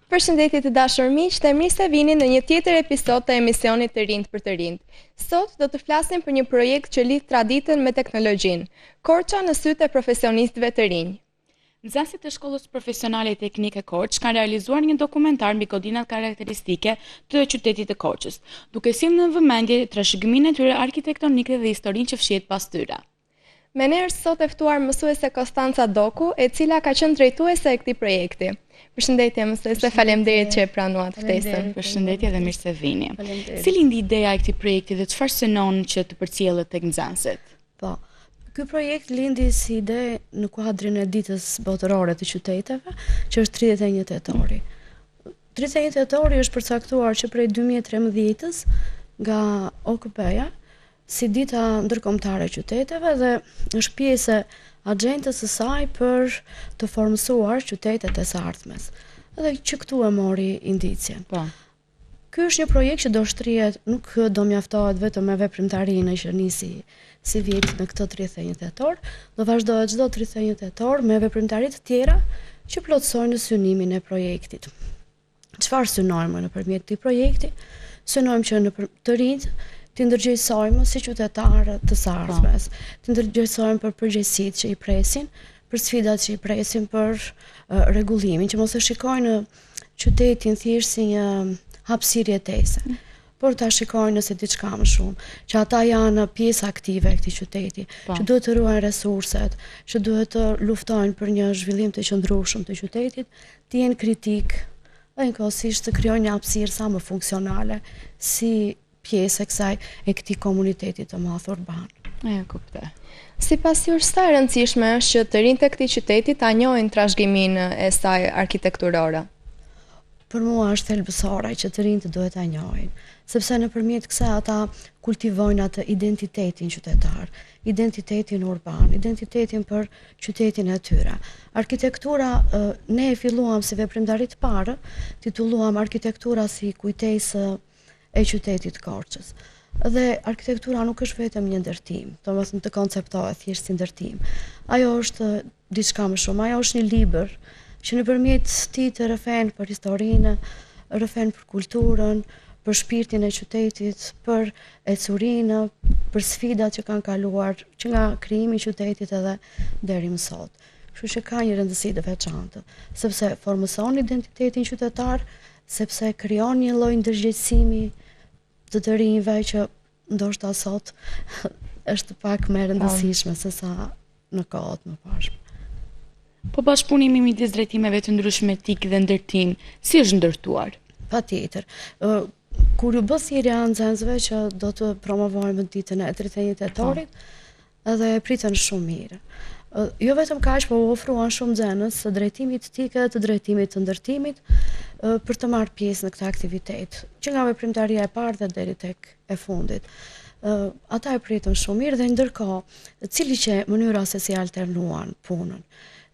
Përshëndetje të dashur miq, të mirë se vini në një tjetër episod të emisionit Të rinjt për të rinjt. Sot do të flasim për një projekt që lidh traditën me teknologjinë, Korça në sytë e profesionistëve të rinj. Nxënësit e Shkollës Profesionale Teknike Korçë kanë realizuar një dokumentar mbi kodinat karakteristike të qytetit të Korçës, duke sjellë në vëmendje trashëgiminë e tyre arkitektonike dhe historinë që fshihet pas tyre. Me ne është sot e ftuar mësuese Kostanca Doku, e cila ka qenë drejtuese e këtij projekti. Përshëndetje mësuese, faleminderit që e pranuat ftesën. Përshëndetje dhe mirë se vini. Cili ndi ideja e këtij projekti dhe çfarë synon që të përcjellet tek nxënësit? Po. Ky projekt lindi si ide në kuadrin e ditës botërore të qyteteve, që është 31 tetori. 31 tetori është përcaktuar që prej 2013-s nga OKB-ja si dita ndërkombëtare e qyteteve dhe është pjesë e agjendës së saj për të formësuar qytetet e së ardhmes. Edhe që këtu e mori indicjen. Po. Ky është një projekt që do shtrihet, nuk do mjaftohet vetëm me veprimtarinë që nisi si vit në këtë 31 tetor, do vazhdohet çdo 31 tetor me veprimtari të tjera që plotësojnë synimin e projektit. Çfarë synojmë nëpërmjet këtij projekti? Synojmë që në të rinjt të ndërgjegjësojmë si qytetarë të së ardhmes, të ndërgjegjësojmë për përgjegjësitë që i presin, për sfidat që i presin, për rregullimin, që mos e shikojnë qytetin thjesht si një hapësirë jetese, por ta shikojnë si diçka më shumë, që ata janë pjesë aktive e këtij qyteti, që duhet të ruajnë resurset, që duhet të luftojnë për një zhvillim të qëndrueshëm të qytetit, të jenë kritik, dhe njëkohësisht të krijojnë një hapësirë sa më funksionale si pjesë e këtij komuniteti të madh urban. E kuptoj. Sipas jush, sa e rëndësishme është që të rinjtë e këtij qyteti ta njohin trashëgiminë e saj arkitekturore? Për mua është thelbësore që të rinjtë duhet ta njohin, sepse nëpërmjet kësaj ata kultivojnë atë identitetin qytetar, identitetin urban, identitetin për qytetin e tyre. Arkitektura, ne e filluam si veprimtari të parë, titulluam arkitektura si kujtesë e qytetit Korçës. Dhe arkitektura nuk është vetëm një ndërtim, domethënë të konceptohet thjesht si ndërtim. Ajo është diçka më shumë, ajo është një libër që nëpërmjet tij të rrëfen për historinë, rrëfen për kulturën, për shpirtin e qytetit, për ecurinë, për sfidat që kanë kaluar që nga krijimi i qytetit edhe deri më sot. Kështu që ka një rëndësi të veçantë, sepse formëson identitetin qytetar, sepse krijon një lloj ndërgjegjësimi të rinjve që ndoshta sot është pak më e rëndësishme se sa në kohët më parshme. Po bashkëpunimi midis drejtimeve të ndryshme etik dhe ndërtim, si është ndërtuar? Patjetër. Kur u bë thirrja e nxënësve që do të promovojmë ditën e 31 tetorit, edhe e pritën shumë mirë. Jo vetëm kaq, po u ofruan shumë nxënës të drejtimit etik dhe të drejtimit të ndërtimit për të marrë pjesë në këtë aktivitet, që nga veprimtaria e parë dhe deri tek e fundit. Ata e pritën shumë mirë dhe ndërkohë, cili që mënyra se si alternuan punën.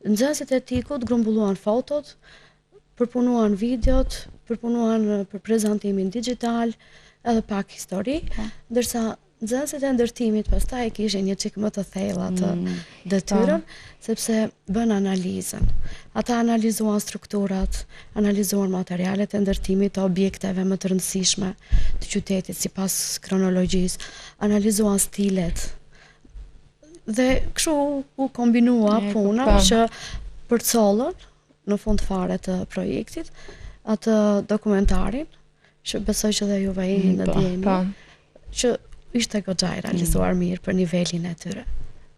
Nxënësit e etikut grumbulluan fotot, përpunuan videot, përpunuan për prezantimin digjital, edhe pak histori, ndërsa nxënësit e ndërtimit pastaj kishin një çik më të thella të detyrën, sepse bën analizën. Ata analizuan strukturat, analizuan materialet e ndërtimit të objekteve më të rëndësishme të qytetit sipas kronologjisë, analizuan stilet. Dhe kështu u kombinua puna që përcollën në fund fare të projektit atë dokumentarin, që besoj që dhe juve jeni në ndjeni, që ishte goxha i realizuar mirë për nivelin e tyre.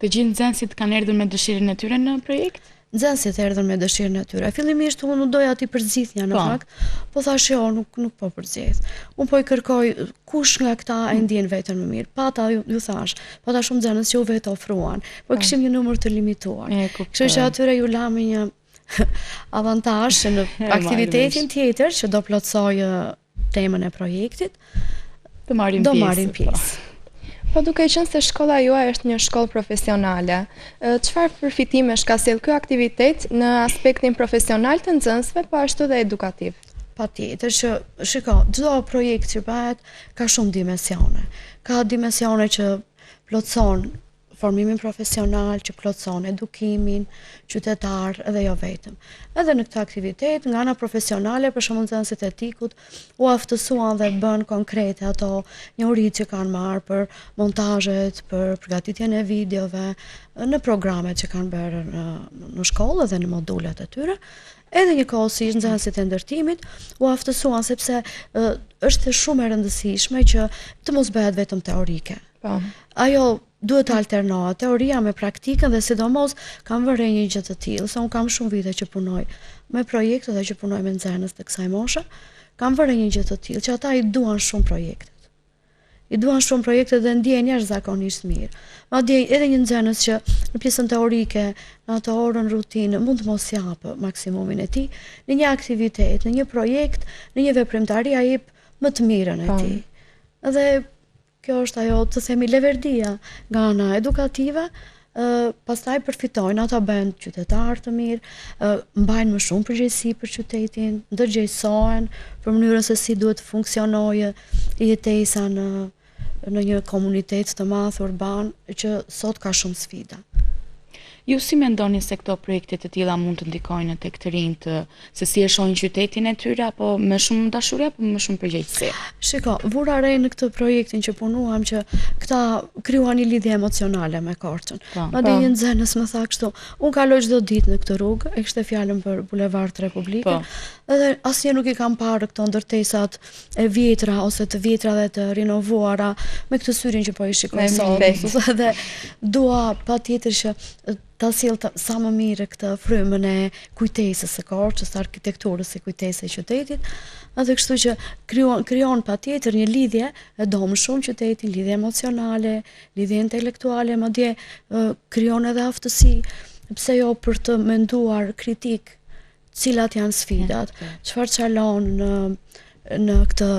Të gjithë nxënësit kanë erdhur me dëshirën e tyre në projekt? Nxënësit erdhën me dëshirën e tyre. Fillimisht unë nuk doja t'i përzgjidhja në fakt, po thash jo, nuk po përzgjedh. Unë po i kërkoj kush nga këta e ndjen veten më mirë. Pata ju thash, pata shumë nxënës që u vetë ofruan, po kishim një numër të limituar. Kështu që atyre ju lami një avantazh në aktivitetin tjetër që do plotësoj temën e projektit, do marrin pjesë. Po duke qenë se shkolla juaj është një shkollë profesionale, çfarë përfitimesh ka sjellë ky aktivitet në aspektin profesional të nxënësve, po ashtu dhe edukativ? Patjetër që, shiko, çdo projekt që bëhet ka shumë dimensione. Ka dimensione që plotëson formimin profesional që plotëson edukimin, qytetar edhe jo vetëm. Edhe në këtë aktivitet, nga ana profesionale, për shembull nxënësit e etikut, u aftësuan dhe bën konkrete ato njohuritë që kanë marrë për montazhet, për përgatitjen e videove, në programet që kanë bërë në shkollë dhe në modulet e tyre. Edhe njëkohësisht nxënësit e ndërtimit u aftësuan sepse është shumë e rëndësishme që të mos bëhet vetëm teorike. Ajo duhet të alternohet, teoria me praktikën dhe sidomos kam vënë një gjë të tillë, se unë kam shumë vite që punoj me projekte dhe që punoj me nxënës të kësaj moshe, kam vënë një gjë të tillë, që ata i duan shumë projektet. I duan shumë projekte dhe ndjehen jashtëzakonisht mirë. Madje edhe një nxënës që në pjesën teorike, në ato orën rutinë, mund të mos japë maksimumin e tij, në një aktivitet, në një projekt, në një veprimtari ai jep më të mirën e tij. Dhe kjo është ajo, të themi, leverdia nga ana edukative, pastaj përfitojnë, ata bëhen qytetarë të mirë, mbajnë më shumë përgjegjësi për qytetin, ndërgjegjësohen për mënyrën se si duhet të funksionojë jetesa në një komunitet të madh urban që sot ka shumë sfida. Ju si mendoni se këto projekte të tilla mund të ndikojnë tek të rinjt, se si e shohin qytetin e tyre, apo me shumë dashuri apo me shumë përgjegjësi? Shiko, vura re në këtë projektin që punuam që këta krijuan një lidhje emocionale me Korçën. Madje një nxënës më tha kështu, unë kaloj çdo ditë në këtë rrugë, e kishte fjalën për Bulevard Republikën, edhe asnjë nuk i kam parë këto ndërtesat e vjetra ose të vjetra dhe të rinovuara me këtë syrin që po i shikoj sot. Dhe dua patjetër që ta sjell sa më mirë këtë frymën e kujtesës së Korçës, arkitekturës së kujtesës së qytetit, edhe kështu që krijon patjetër një lidhje e domshme qytetin, lidhje emocionale, lidhje intelektuale, madje krijon edhe aftësi, pse jo për të menduar kritik cilat janë sfidat, çfarë çalon në këtë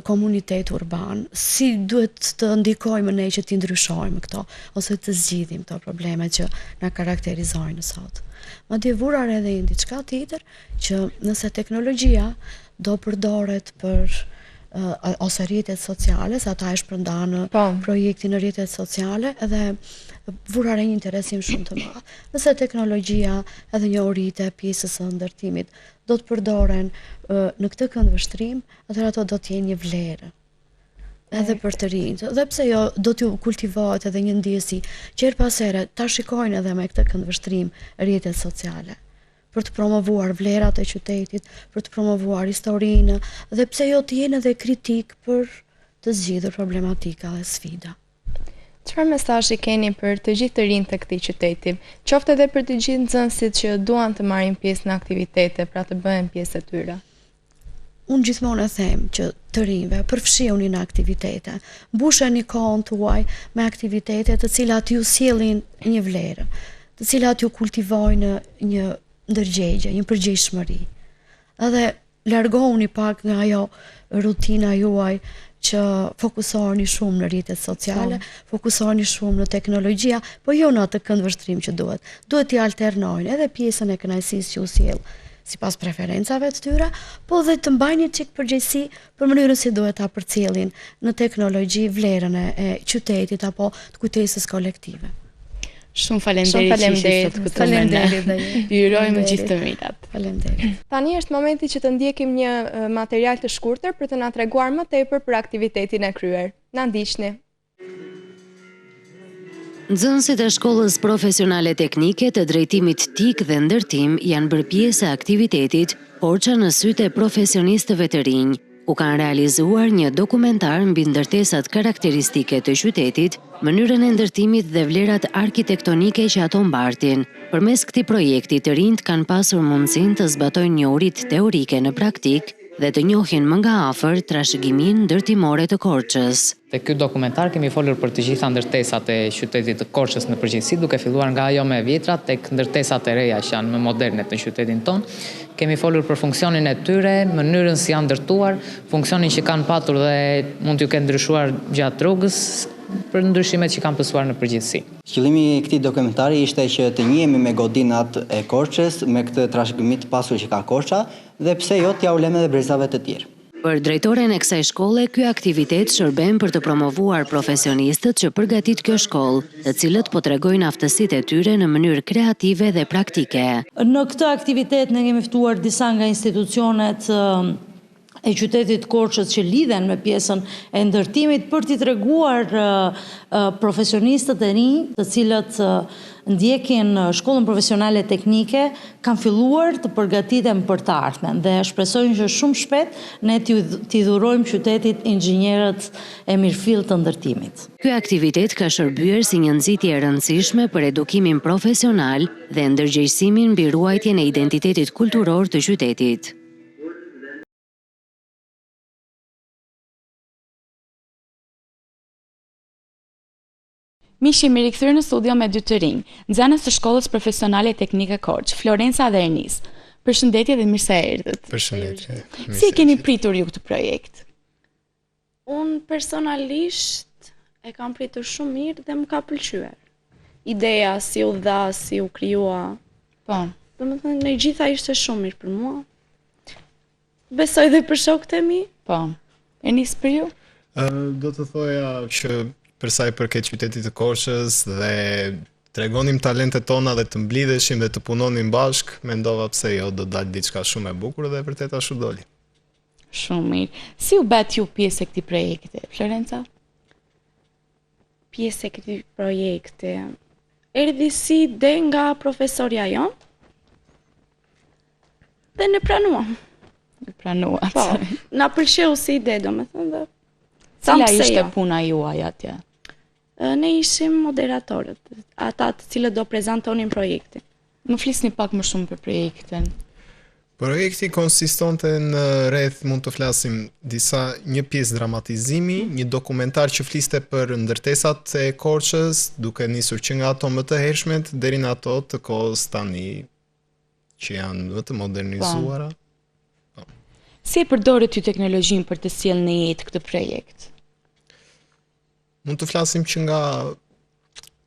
komunitet urban, si duhet të ndikojmë ne që t'i ndryshojmë këto, ose të zgjidhim këto probleme që na karakterizojnë sot. Madje vura re edhe diçka tjetër, që nëse teknologjia do përdoret për ose rrjetet sociale, se ata e shpërndanë projektin në rrjetet sociale, edhe vura re një interesim shumë të madh. Nëse teknologjia edhe njohuritë e pjesës së ndërtimit do të përdoren në këtë këndvështrim, atëherë ato do të jenë një vlerë edhe për të rinjt. Dhe pse jo, do t'ju kultivohet edhe një ndjesi që her pas here ta shikojnë edhe me këtë këndvështrim rrjetet sociale, për të promovuar vlerat e qytetit, për të promovuar historinë, dhe pse jo të jenë edhe kritik për të zgjidhur problematika dhe sfida. Çfarë mesazhi keni për të gjithë të rinjtë të këtij qyteti, qoftë edhe për të gjithë nxënësit që duan të marrin pjesë në aktivitete, pra të bëhen pjesë e tyre? Unë gjithmonë e them që të rinjve, përfshihuni në aktivitete, mbusheni kohën tuaj me aktivitete të cilat ju sjellin një vlerë, të cilat ju kultivojnë një ndërgjegje, një përgjegjësi. Edhe largohuni pak nga ajo rutina juaj që fokusoheni shumë në rrjetet sociale, fokusoheni shumë në teknologjia, po jo në atë këndvështrim që duhet. Duhet t'i alternojnë edhe pjesën e kënaqësisë që u sjell sipas preferencave të tyre, po dhe të mbajnë një çik përgjegjësi për mënyrën si duhet ta përcjellin në teknologji vlerën e qytetit apo të kujtesës kolektive. Shumë faleminderit sot këtu me ne. Ju urojmë gjithë të mirat. Faleminderit. Tani është momenti që të ndjekim një material të shkurtër për të na treguar më tepër për aktivitetin e kryer. Na ndiqni. Nxënësit e shkollës profesionale teknike të drejtimit TIK dhe ndërtim janë bërë pjesë e aktivitetit Korça në sytë e profesionistëve të rinj, ku kanë realizuar një dokumentar mbi ndërtesat karakteristike të qytetit, mënyrën e ndërtimit dhe vlerat arkitektonike që ato mbartin. Përmes këtij projekti të rinjt kanë pasur mundësinë të zbatojnë njohuritë teorike në praktik dhe të njohin më nga afër trashëgiminë ndërtimore të Korçës. Te ky dokumentar kemi folur për të gjitha ndërtesat e qytetit të Korçës në përgjithësi, duke filluar nga ajo më e vjetra tek ndërtesat e reja që janë më moderne në qytetin ton. Kemi folur për funksionin e tyre, mënyrën si janë ndërtuar, funksionin që kanë patur dhe mund t'ju kenë ndryshuar gjatë rrugës, për ndryshimet që kanë pësuar në përgjithësi. Qëllimi i këtij dokumentari ishte që të njihemi me godinat e Korçës, me këtë trashëgimi të pasur që ka Korça, dhe pse jo t'ja ulem edhe brezave të tjerë. Për drejtoren e kësaj shkolle, ky aktivitet shërben për të promovuar profesionistët që përgatit kjo shkollë, të cilët po tregojnë aftësitë e tyre në mënyrë kreative dhe praktike. Në këtë aktivitet ne kemi ftuar disa nga institucionet e qytetit Korçës që lidhen me pjesën e ndërtimit për t'i treguar profesionistët e rinj, të cilët ndjekin shkollën profesionale teknike, kanë filluar të përgatiten për të ardhmen dhe shpresojnë që shumë shpejt ne t'i dhurojmë qytetit inxhinierët e mirëfill të ndërtimit. Ky aktivitet ka shërbyer si një nxitje e rëndësishme për edukimin profesional dhe ndërgjegjësimin mbi ruajtjen e identitetit kulturor të qytetit. Miq, jemi rikthyer në studio me dy të rinj, nxënës të Shkollës Profesionale Teknike Korç, Florenca dhe Ernis. Përshëndetje dhe mirë se erdhët. Përshëndetje. Si e keni pritur ju këtë projekt? Unë personalisht e kam pritur shumë mirë dhe më ka pëlqyer. Ideja si u dha, si u krijua. Po. Domethënë në gjitha ishte shumë mirë për mua. Besoj dhe për shokët e mi. Po. Ernis, për ju? Do të thoja që për sa i përket qytetit të Korçës dhe tregonim talentet tona dhe të mblidheshim dhe të punonim bashk, mendova pse jo, do dalë diçka shumë e bukur dhe vërtet ashtu doli. Shumë mirë. Si u bët ju pjesë e këtij projekti, Florenca? Pjesë e këtij projekti erdhi si ide nga profesorja jon dhe ne pranuam. Pranuat. Po, na pëlqeu si ide, domethënë dhe cila ishte puna juaj atje? Ne ishim moderatorët, ata të cilët do prezantonin projektin. Më flisni pak më shumë për projektin. Projekti konsistonte në rreth, mund të flasim një pjesë dramatizimi, një dokumentar që fliste për ndërtesat e Korçës, duke nisur që nga ato më të hershmet deri në ato të kohës tani që janë më të modernizuara. Si e përdoret ju teknologjinë për të sjellë në jetë këtë projekt? Mund të flasim që nga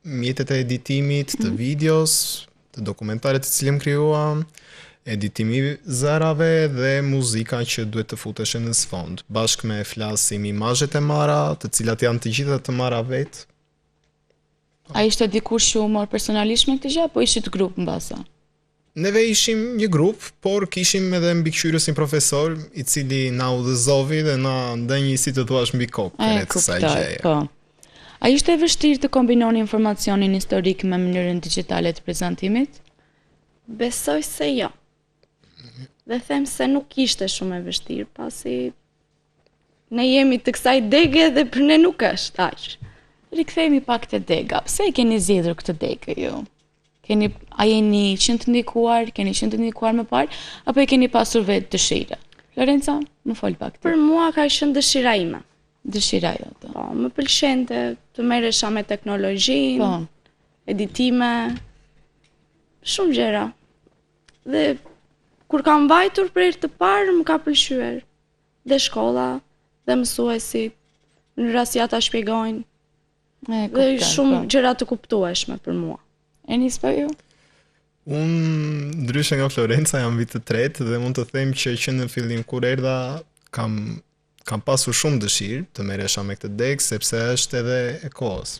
mjetet e editimit, të videos, të dokumentarit të cilëm krijuam, editimi zërave dhe muzika që duhet të futeshe në sfond, bashkë me flasim imazhet e marra, të cilat janë të gjitha të marra vetë. A ishte dikush që u mor personalisht me këtë gjë, apo ishit grup mbasa? Neve ishim një grup, por kishim edhe mbikëqyrësin profesor, i cili na udhëzovi dhe na ndonjë si të thuash mbi kokë për kësaj gjëje. Po. A ishte vështirë të kombinoni informacionin historik me mënyrën digjitale të prezantimit? Besoj se jo. Dhe them se nuk ishte shumë e vështirë, pasi ne jemi të kësaj dege dhe për ne nuk është aq. Rikthehemi pak te dega. Pse e keni zgjedhur këtë degë ju? A jeni qenë të ndikuar më parë, apo e keni pasur vetë dëshirë? Florenca, më fol pak ti. Për mua ka qenë dëshira ime. Dëshira jote. Po, më pëlqente të merresha me teknologjinë, editime, shumë gjëra. Dhe kur kam vajtur për herë të parë, më ka pëlqyer. Dhe shkolla, dhe mësuesit, në rast si ata shpjegojnë. Dhe shumë gjëra të kuptueshme për mua. Ernis, për ju? Unë, ndryshe nga Florenca, jam vit të tretë dhe mund të them që në fillim kur erdha kam pasur shumë dëshirë të merresha me këtë degë, sepse është edhe e kohës.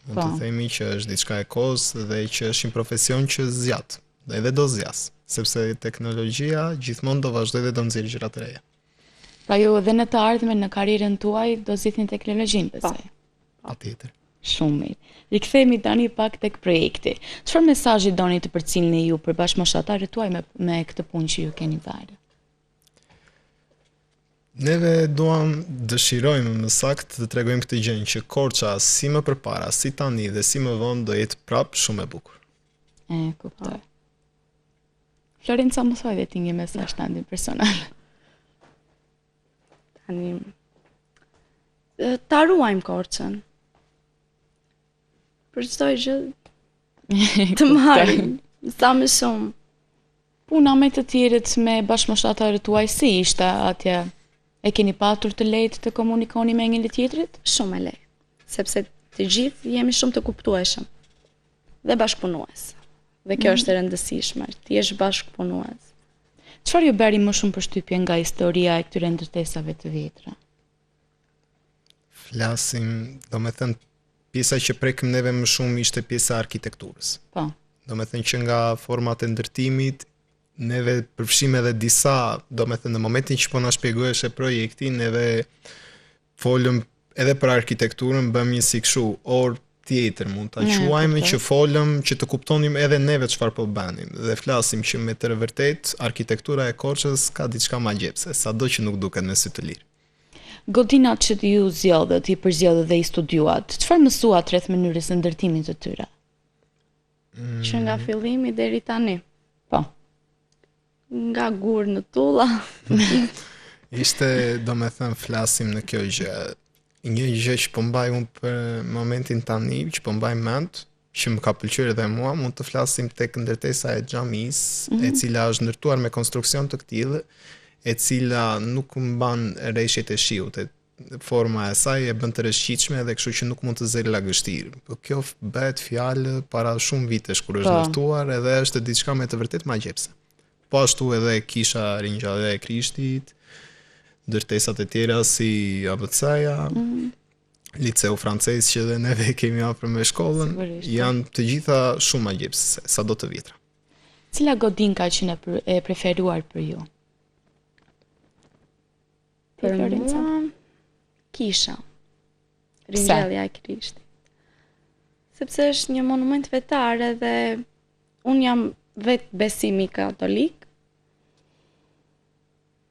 Mund të themi që është diçka e kohës dhe që është një profesion që zgjat, dhe edhe do zgjas, sepse teknologjia gjithmonë do vazhdoj dhe do nxjerrë gjëra të reja. Pra ju edhe në të ardhmen në karrierën tuaj do zgjidhni teknologjinë, besoj. Patjetër. Shumë mirë. Rikthehemi tani pak tek projekti. Çfarë mesazhi doni të përcjellni ju për bashkëmoshatarët tuaj me këtë punë që ju keni varë? Neve dëshirojmë më saktë të tregojmë këtë gjë që Korça si më përpara, si tani dhe si më vonë do jetë prapë shumë e bukur. Kuptoj. Florenca, më thuaj dhe ti një mesazh tani personal. Tani ta ruajmë Korçën. Për çdo gjë të marrim sa më shumë. Puna me të tjerët, me bashkëmoshatarët tuaj, si ishte atje? E keni patur të lehtë të komunikoni me njëri tjetrit? Shumë e lehtë, sepse të gjithë jemi shumë të kuptueshëm dhe bashkëpunues. Dhe kjo është e rëndësishme, ti je bashkëpunues. Çfarë ju bëri më shumë përshtypje nga historia e këtyre ndërtesave të vjetra? Flasim, do me thënë, pjesa që prekëm neve më shumë ishte pjesa arkitekturës. Po. Do me thënë që nga format e ndërtimit, neve përfshim edhe disa, do me thënë, në momentin që po na shpjegohesh e projekti, neve folëm edhe për arkitekturën, bëm një si kështu orë tjetër, mund ta quajmë që folëm që të kuptonim edhe neve çfarë po bënim dhe flasim që me të vërtet arkitektura e Korçës ka diçka magjepse, sado që nuk duket me sy të lirë. Godinat që ju zgjodhët, i përzgjedhët dhe i studiuat, çfarë mësuat rreth mënyrës së ndërtimit të tyre? Që nga fillimi deri tani. Po. Nga gur në tulla. Ishte, do me thënë, flasim në kjo gjë. Një gjë që po mbaj unë për momentin tani, që po mbaj mend, që më ka pëlqyer edhe mua, mund të flasim tek ndërtesa e xhamisë, e cila është ndërtuar me konstruksion të këtillë, e cila nuk mban rreshjet e shiut, forma e saj e bën të rreshqitshme dhe kështu që nuk mund të zëri lagështirë. Po kjo bëhet fjalë para shumë vitesh kur është ndërtuar edhe është diçka me të vërtet magjepse. Po ashtu edhe kisha Ringjallja e Krishtit, ndërtesat e tjera si ABC-ja, liceu francez që edhe neve kemi afër me shkollën, janë të gjitha shumë magjepse, sado të vjetra. Cila godin ka qenë e preferuar për ju? Për mua, kisha. Ringjallja e Krishtit. Sepse është një monument fetar dhe unë jam vetë besimi katolik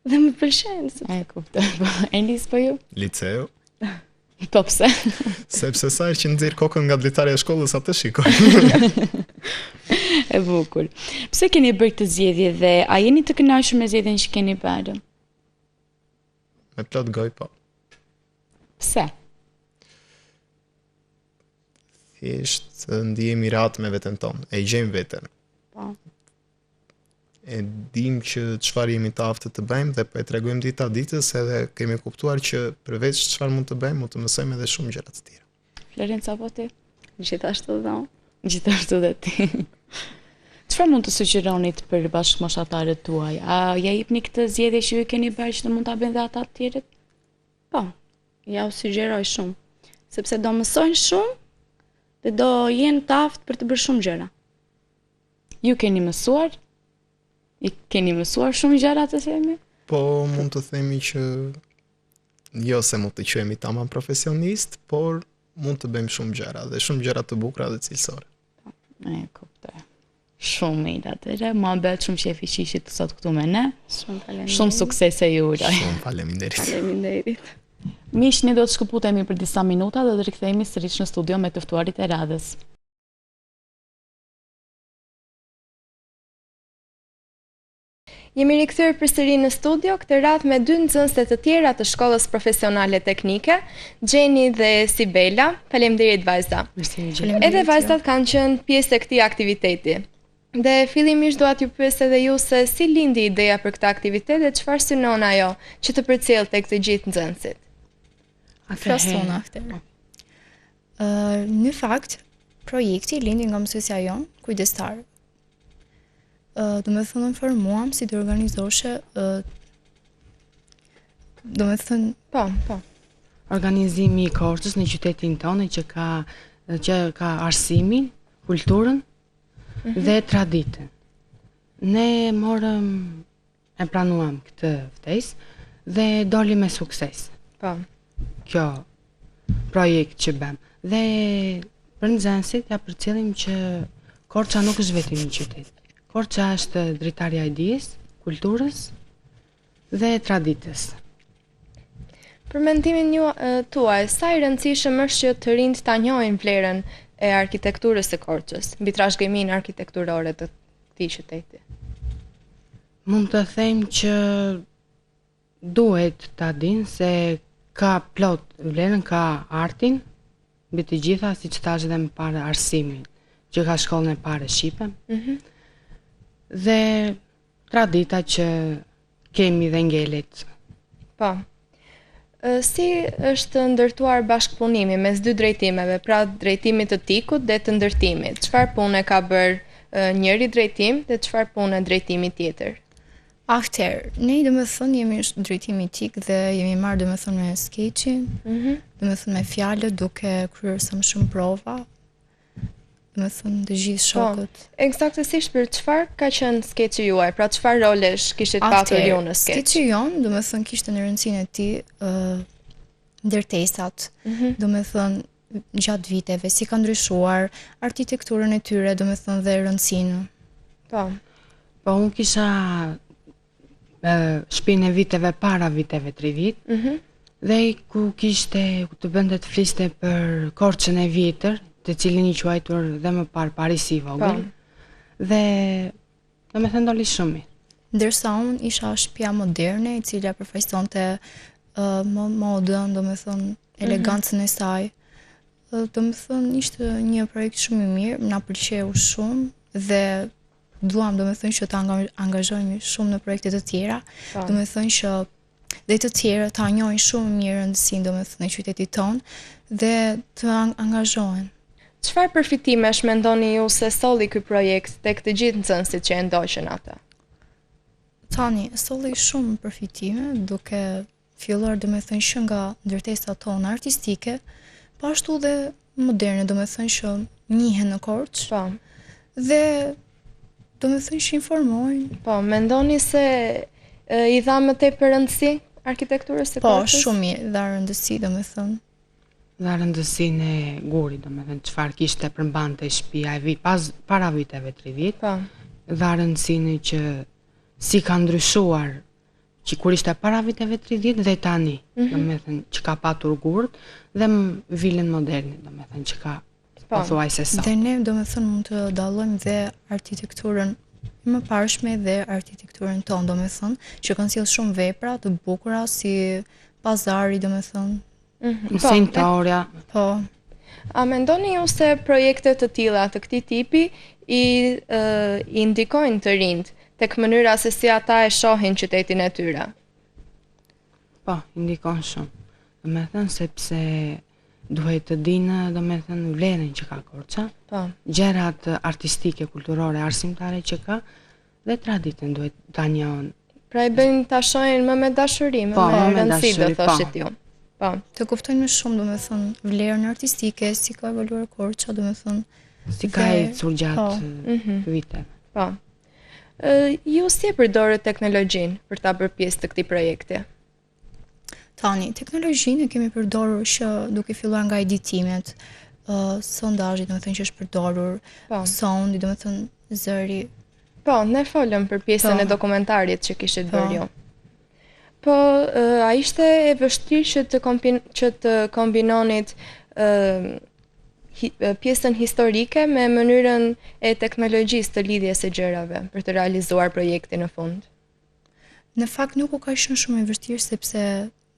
dhe më pëlqen. E kuptoj. Enis për ju? Liceu. Po pse? Sepse sa që nxjerr kokën nga dritarja e shkollës atë shikoj. E bukur. Pse keni bërë këtë zgjedhje dhe a jeni të kënaqur me zgjedhjen që keni bërë? Me plot goj, po. Pse? Thjesht ndihemi rat me veten tonë, e gjejmë veten. Po. E dim që çfarë jemi të aftë të bëjmë dhe po e tregojmë dita ditës edhe kemi kuptuar që përveç çfarë mund të bëjmë, mund të mësojmë edhe shumë gjëra të tjera. Florenca, po ti? Gjithashtu dhe unë. Gjithashtu dhe ti. Çfarë mund të sugjeronit për bashkëmoshatarët tuaj? A ja jepni këtë zgjedhje që ju keni bërë që mund ta bëjnë dhe ata të tjerët? Po, ja u sugjeroj shumë, sepse do mësojnë shumë dhe do jenë të aftë për të bërë shumë gjëra. Ju keni mësuar? I keni mësuar shumë gjëra të themi? Po, mund të themi që jo se mund të quhemi tamam profesionist, por mund të bëjmë shumë gjëra dhe shumë gjëra të bukura dhe cilësore. E kuptoj. Shumë mirë atëre, mua bëhet shumë qefi që ishit sot këtu me ne. Shumë faleminderit. Shumë suksese ju uroj. Shumë faleminderit. Faleminderit. Miq, ne do të shkëputemi për disa minuta dhe do të rikthehemi sërish në studio me të ftuarit e radhës. Jemi rikthyer përsëri në studio, këtë radhë me dy nxënëse të tjera të Shkollës Profesionale Teknike, Gjeni dhe Sibela. Faleminderit vajza. Edhe vajzat kanë qenë pjesë e këtij aktiviteti. Dhe fillimisht dua t'ju pyes edhe ju se si lindi ideja për këtë aktivitet dhe çfarë synon ajo që të përcjell tek të gjithë nxënësit. Flasona after. Në fakt, projekti lindi nga mësuesja jon, kujdestar. Do me thënë informuam si të organizoshe, do me thënë... Po. Organizimi i Korçës në qytetin tonë që ka arsimin, kulturën dhe traditën. Ne morëm e pranuam këtë ftesë dhe doli me sukses. Po. Kjo projekt që bëm. Dhe për nxënësit ja përcjellim që Korça nuk është vetëm një qytet. Korça është dritarja e dijes, kulturës dhe traditës. Për mendimin tuaj, sa i rëndësishëm është që të rinjt ta njohin vlerën e arkitekturës së Korçës, mbi trashëgiminë arkitekturore të këtij qyteti? Mund të them që duhet ta dinë se ka plot vlerën, ka artin, mbi të gjitha, siç thash edhe më parë, arsimin, që ka shkollën e parë shqipe. Dhe tradita që kemi dhe ngelet. Po. Si është ndërtuar bashkëpunimi mes dy drejtimeve, pra drejtimit të tikut dhe të ndërtimit? Çfarë pune ka bërë njëri drejtim dhe çfarë pune drejtimi tjetër? Ne do me thënë jemi drejtimi etik dhe jemi marrë do me thënë me skeqin, do me thënë me fjalët duke kryer sa më shumë prova, do me thënë të gjithë shokët. Eksaktësisht për çfarë ka qenë skeqi juaj? Pra çfarë rolesh kishit patur ju në skeq? Skeqi jon, do me thënë kishte në rëndësinë e tij ndërtesat, do me thënë gjatë viteve, si ka ndryshuar arkitekturën e tyre, do me thënë dhe rëndësinë. Po, unë kisha shpinë e viteve para viteve 30, dhe ku kishte të bënde të fliste për Korçën e vjetër, të cilin i quajtur dhe më parë Paris i vogël, dhe do me thënë doli shumë mirë. Ndërsa unë isha shtëpia moderne, i cila përfaqësonte modën, do me thënë elegancën e saj. Do me thënë ishte një projekt shumë i mirë, na pëlqeu shumë dhe duam do me thënë që të angazhojmë shumë në projekte të tjera, do me thënë që dhe të tjera të njohin shumë mirë rëndësinë do me thënë e qytetit tonë dhe të angazhohen. Çfarë përfitimesh mendoni ju se solli ky projekt tek të gjithë nxënësit që e ndoqën atë? Tani, solli shumë përfitime duke filluar do me thënë që nga ndërtesat tona artistike, po ashtu dhe moderne do me thënë që njihen në Korçë dhe do me thënë që informojnë. Po, mendoni se i dha më tepër rëndësi arkitekturës së Korçës? Po, shumë mirë, dha rëndësi, do me thënë. Dha rëndësinë e gurit, do me thënë çfarë kishte përmbante shtëpia e para viteve 30. Po. Dha rëndësinë që si ka ndryshuar që kur ishte para viteve 30 dhe tani, do me thënë që ka patur gurt dhe vilën moderne, do me thënë që ka Dhe ne do me thënë mund të dallojmë dhe arkitekturën më parshme dhe arkitekturën tonë, do me thënë, që kanë sjellë shumë vepra të bukura si pazari, do me thënë. Sentoria. Po. A mendoni ju se projekte të tilla të këtij tipi i ndikojnë të rinjt tek mënyra se si ata e shohin qytetin e tyre? Po, ndikon shumë. Do me thënë sepse duhet të dinë, do me thënë, vlerën që ka Korça, gjërat artistike, kulturore, arsimtare që ka, dhe traditën duhet ta njohin. Pra i bëjnë ta shohin më me dashuri, më me rëndësi, do thoshit ju. Po. Të kuptojnë më shumë, do me thënë, vlerën artistike, si ka evoluar Korça, do me thënë. Si ka ecur gjatë viteve. Po. Ju si e përdorët teknologjinë për ta bërë pjesë të këtij projekti? Tani, teknologjinë e kemi përdorur që duke filluar nga editimet, sondazhi, do me thënë që është përdorur, soundi, do me thënë zëri. Po, ne folëm për pjesën e dokumentarit që kishit bërë ju. Po, a ishte e vështirë që të kombinonit pjesën historike me mënyrën e teknologjisë të lidhjes së gjërave për të realizuar projektin në fund? Në fakt nuk u ka qenë shumë e vështirë sepse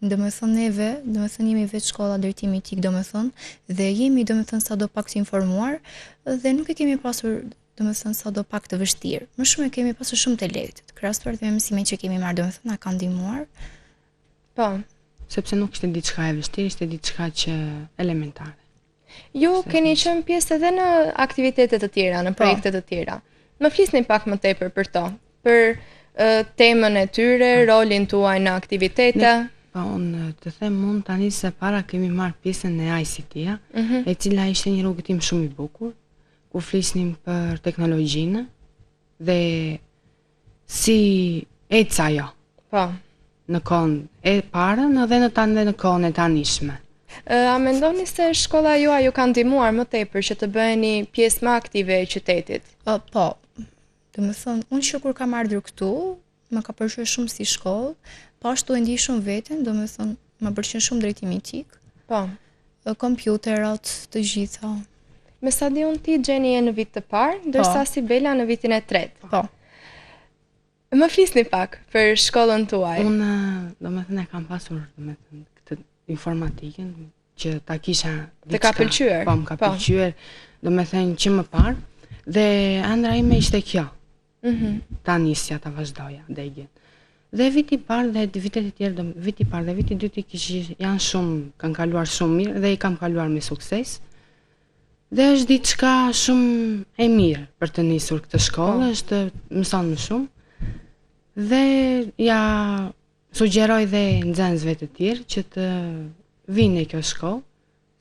do me thënë neve, do me thënë jemi vetë shkolla drejtimi etik, do me thënë, dhe jemi do me thënë sa do pak të informuar dhe nuk e kemi pasur do me thënë sa do pak të vështirë. Më shumë e kemi pasur shumë të lehtë, krahasuar me mësimet që kemi marrë, do me thënë na kanë ndihmuar. Po, sepse nuk ishte diçka e vështirë, ishte diçka që elementare. Ju keni qenë pjesë edhe në aktivitete të tjera, në projekte të tjera. Më flisni pak më tepër për to, për temën e tyre, rolin tuaj në aktivitete. Po, unë të them mund tani se para kemi marrë pjesën e ICT-a, e cila ishte një rrugëtim shumë i bukur, ku flisnim për teknologjinë dhe si eca ajo. Po. Në kohën e parën dhe në kohën e tanishme. A mendoni se shkolla juaj ju ka ndihmuar më tepër që të bëheni pjesë më aktive e qytetit? Po. Do me thënë, unë që kur kam ardhur këtu, më ka pëlqyer shumë si shkollë, po ashtu e ndjej shumë veten, do me thënë, më pëlqen shumë drejtimi etik. Po. Kompjuterat, të gjitha. Me sa di unë ti Gjeni e në vit të parë, ndërsa Sibela në vitin e tretë. Po. Më flisni pak për shkollën tuaj. Unë, do me thënë, e kam pasur, do me thënë, këtë informatikën, që ta kisha diçka. Të ka pëlqyer? Po, më ka pëlqyer, do me thënë që më parë, dhe ëndra ime ishte kjo. Ta nisja, ta vazhdoja, degjen. Dhe viti parë dhe vitet e tjerë, viti parë dhe viti dytë janë shumë, kanë kaluar shumë mirë dhe i kam kaluar me sukses. Dhe është diçka shumë e mirë për të nisur këtë shkollë, është mëson më shumë. Dhe ja sugjeroj dhe nxënësve të tjerë që të vinë në kjo shkollë,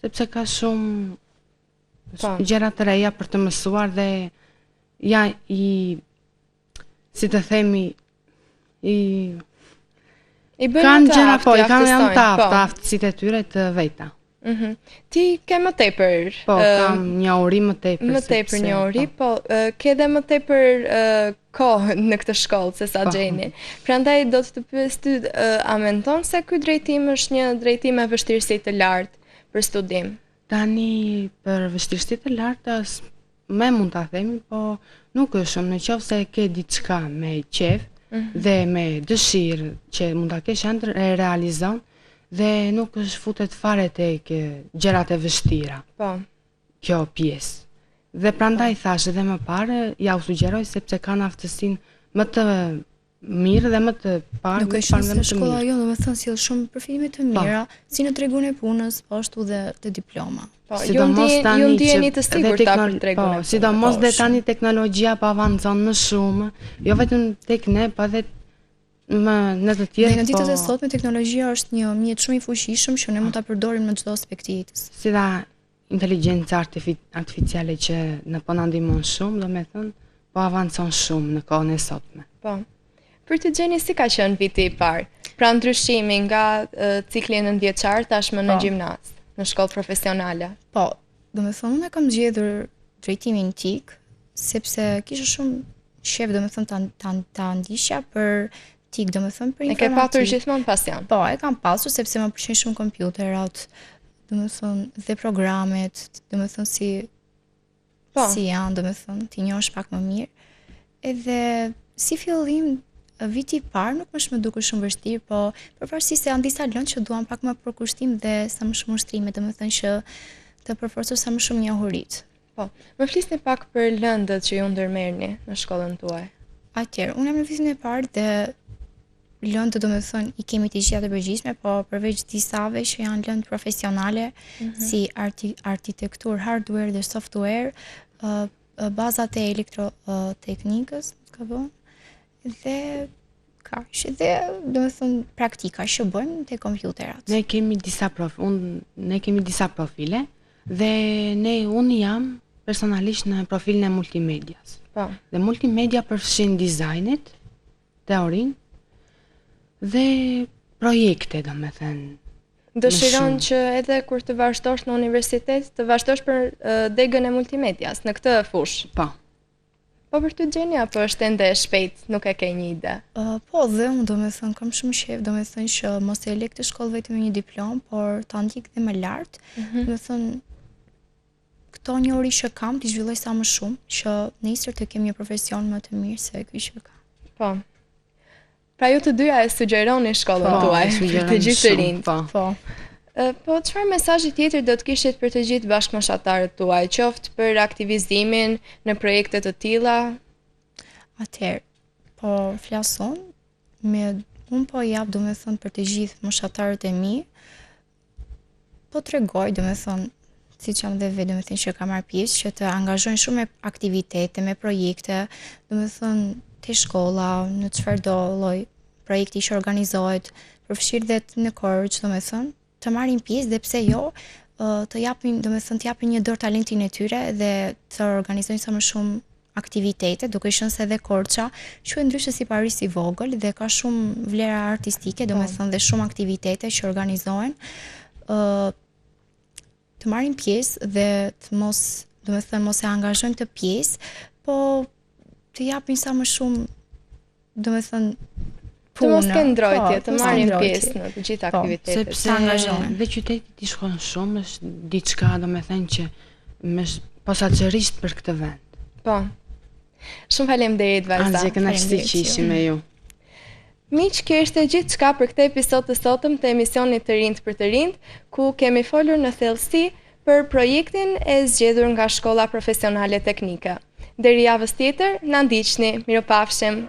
sepse ka shumë gjëra të reja për të mësuar dhe ja si të themi kanë gjëra janë të aftësitë e tyre të veta. Ti ke më tepër? Po, kam një uri më tepër. Më tepër një uri, po ke dhe më tepër kohë në këtë shkollë se sa Gjeni. Prandaj do të pyes ty, a mendon se ky drejtim është një drejtim me vështirësi të lartë për studim? Tani për vështirësi të lartë me mund ta themi, po nuk është shumë, nëse ke diçka me qef dhe me dëshirë që mund ta kesh ëndër e realizon dhe nuk është futet fare tek gjërat e vështira. Po. Kjo pjesë. Dhe prandaj thash edhe më parë, ja u sugjeroj sepse kanë aftësinë më të mirë dhe më të parë. Nuk e shoh se shkolla jo, domethënë sjell shumë përfitime të mira, si në tregun e punës, po ashtu dhe të diploma. Po, ju ndjeni të sigurta për tregun e punës. Sidomos dhe tani teknologjia po avancon më shumë, jo vetëm tek ne, po edhe në të tjerë. Dhe në ditët e sotme teknologjia është një mjet shumë i fuqishëm që ne mund ta përdorim në çdo aspekt të jetës. Si dha inteligjenca artificiale që në po na ndihmon shumë, domethënë po avancon shumë në kohën e sotme. Po. Për të Gjeni, si ka qenë viti i parë? Pra ndryshimi nga cikli nëntëvjeçar tashmë në gjimnaz, në shkollë profesionale. Po, domethënë unë kam zgjedhur drejtimin TIK sepse kisha shumë shef domethënë ta ndiqja për TIK, domethënë për informatik. E ke patur gjithmonë pasion? Po, e kam pasur sepse më pëlqejnë shumë kompjuterat, domethënë dhe programet, domethënë si janë, domethënë ti njohësh pak më mirë. Edhe si fillim viti i parë nuk më duke shumë vështirë, po përparësisht se janë disa lëndë që duan pak më përkushtim dhe sa më shumë ushtrime, domethënë që të përforcoj sa më shumë njohuritë. Po, më flisni pak për lëndët që ju ndërmerrni në shkollën tuaj. Atëherë, unë jam në vitin e parë dhe lëndët domethënë i kemi të gjitha të përgjithshme, po përveç disave që janë lëndë profesionale, si arkitektur, hardware dhe software, bazat e elektroteknikës, ka vënë, dhe dhe domethënë praktika që bëjmë te kompjuterat. Ne kemi disa profile dhe unë jam personalisht në profilin e multimedias. Po. Dhe multimedia përfshin dizajnet, teorinë dhe projekte, domethënë. Dëshiron që edhe kur të vazhdosh në universitet, të vazhdosh për degën e multimedias në këtë fushë. Po. Po për ty Gjeni, apo është ende shpejt, nuk e ke një ide? Po, dhe unë domethënë kam shumë shef, domethënë që mos e lek të shkollë vetëm një diplom, por ta ndjek dhe më lart. Domethënë këto njohuri që kam t'i zhvilloj sa më shumë, që nesër të kem një profesion më të mirë se ky që kam. Po. Pra ju të dyja e sugjeroni shkollën tuaj, për të gjithë të rinjt. Po. Po, çfarë mesazhi tjetër do të kishit për të gjithë bashkëmoshatarët tuaj, qoftë për aktivizimin në projekte të tilla? Atëherë, po flason unë po jap domethënë për të gjithë moshatarët e mi, po tregoj domethënë siç jam dhe vetë domethënë që kam marrë pjesë që të angazhojnë shumë me aktivitete, me projekte, domethënë te shkolla, në çfarëdo lloj projekti që organizohet, përfshirë dhe në Korçë, domethënë të marrin pjesë dhe pse jo, të japin një dorë talentin e tyre dhe të organizojnë sa më shumë aktivitete, duke qenë se edhe Korça quhet ndryshe si Paris i vogël dhe ka shumë vlera artistike, domethënë dhe shumë aktivitete që organizohen, të marrin pjesë dhe të mos e angazhojnë të pjesë, po të japin sa më shumë, domethënë të mos këndrojtje, të marrin pjesë në të gjitha aktivitetet. Sepse dhe qytetit i shkon shumë, është diçka domethënë që posaçërisht për këtë vend. Po. Shumë faleminderit vajza. Asgjë kënaqësi që ishim me ju. Miq, kjo ishte gjithçka për këtë episod të sotëm të emisionit Të Rinjt për të Rinjt, ku kemi folur në thellësi për projektin e zgjedhur nga Shkolla Profesionale Teknike. Deri javës tjetër, na ndiqni. Mirupafshim.